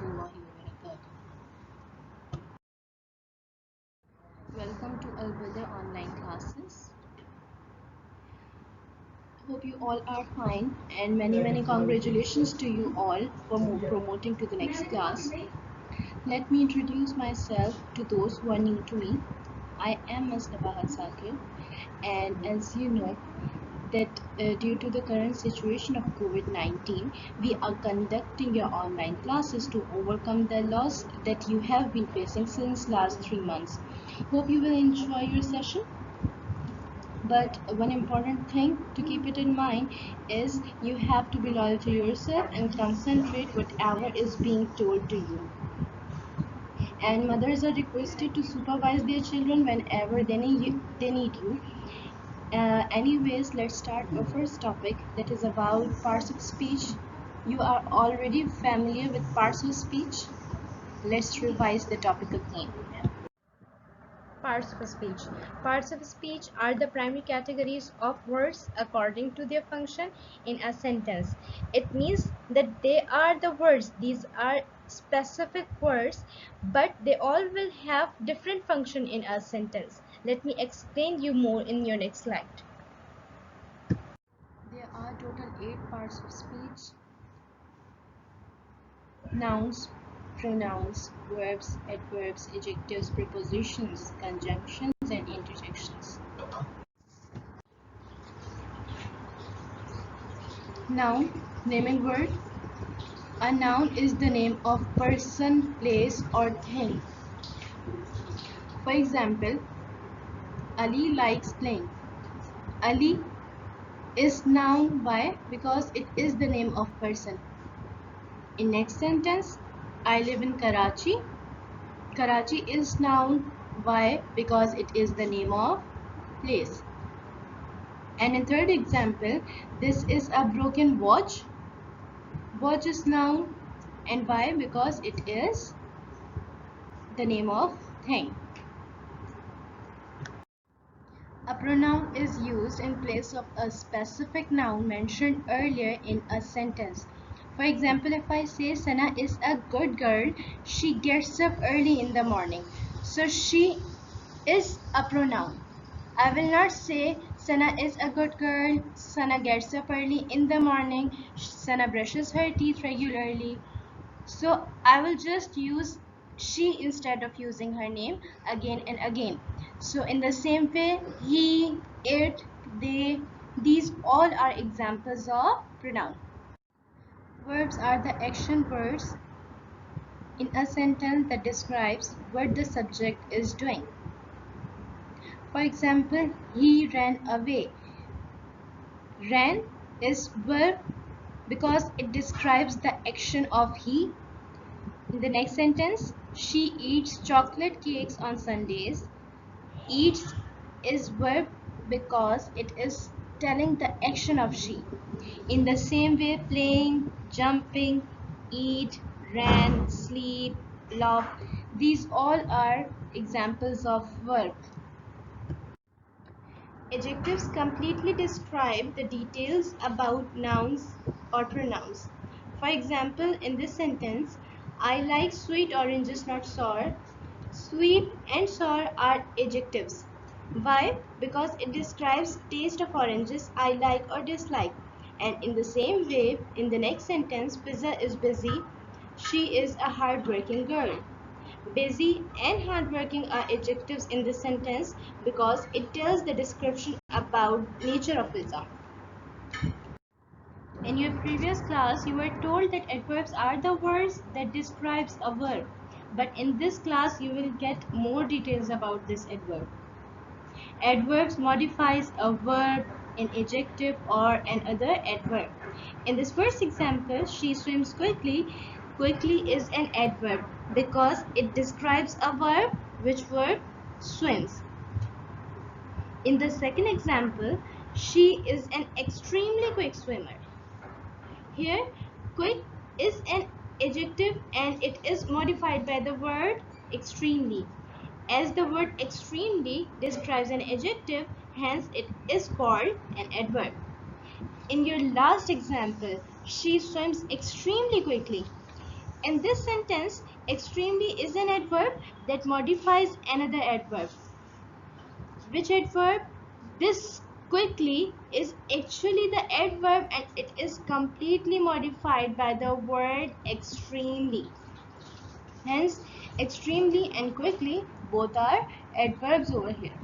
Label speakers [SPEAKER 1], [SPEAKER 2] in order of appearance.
[SPEAKER 1] warahmatullahi wabarakatuh. Welcome to Al online classes. Hope you all are fine and many congratulations to you all for promoting to the next class. Let me introduce myself to those who are new to me. I am Ms. Nabahat, and as you know that due to the current situation of COVID-19, we are conducting your online classes to overcome the loss that you have been facing since last 3 months. Hope you will enjoy your session. But one important thing to keep it in mind is you have to be loyal to yourself and concentrate whatever is being told to you. And mothers are requested to supervise their children whenever they need you. Anyways, let's start our first topic, that is about parts of speech. You are already familiar with parts of speech. Let's revise the topic again. Parts of speech. Parts of speech are the primary categories of words according to their function in a sentence. It means that they are the words. These are specific words, but they all will have different function in a sentence. Let me explain you more in your next slide. There are total 8 parts of speech: nouns, pronouns, verbs, adverbs, adjectives, prepositions, conjunctions, and interjections. Noun, naming word. A noun is the name of person, place, or thing. For example, Ali likes playing. Ali is noun. Why? Because it is the name of person. In next sentence, I live in Karachi. Karachi is noun. Why? Because it is the name of place. And in third example, this is a broken watch. Watch is noun. And why? Because it is the name of thing. A pronoun is used in place of a specific noun mentioned earlier in a sentence. For example, if I say Sana is a good girl, she gets up early in the morning. So she is a pronoun. I will not say Sana is a good girl, Sana gets up early in the morning, Sana brushes her teeth regularly. So I will just use she instead of using her name again and again. So in the same way, he, it, they, these all are examples of pronoun. Verbs are the action words in a sentence that describes what the subject is doing. For example, he ran away. Ran is verb because it describes the action of he. In the next sentence, she eats chocolate cakes on Sundays. Eats is verb because it is telling the action of she. In the same way, playing, jumping, eat, ran, sleep, laugh, these all are examples of verb. Adjectives completely describe the details about nouns or pronouns. For example, in this sentence, I like sweet oranges, not sour. Sweet and sour are adjectives. Why? Because it describes taste of oranges I like or dislike. And in the same way, in the next sentence, Pizza is busy. She is a hardworking girl. Busy and hardworking are adjectives in this sentence because it tells the description about nature of Pizza. In your previous class, you were told that adverbs are the words that describes a verb. But in this class, you will get more details about this adverb. Adverbs modifies a verb, an adjective, or another adverb. In this first example, she swims quickly. Quickly is an adverb because it describes a verb. Which verb? Swims. In the second example, she is an extremely quick swimmer. Here, quick is an adjective and it is modified by the word extremely. As the word extremely describes an adjective, hence it is called an adverb. In your last example, she swims extremely quickly. In this sentence, extremely is an adverb that modifies another adverb. Which adverb? This quickly is actually the adverb and it is completely modified by the word extremely. Hence, extremely and quickly both are adverbs over here.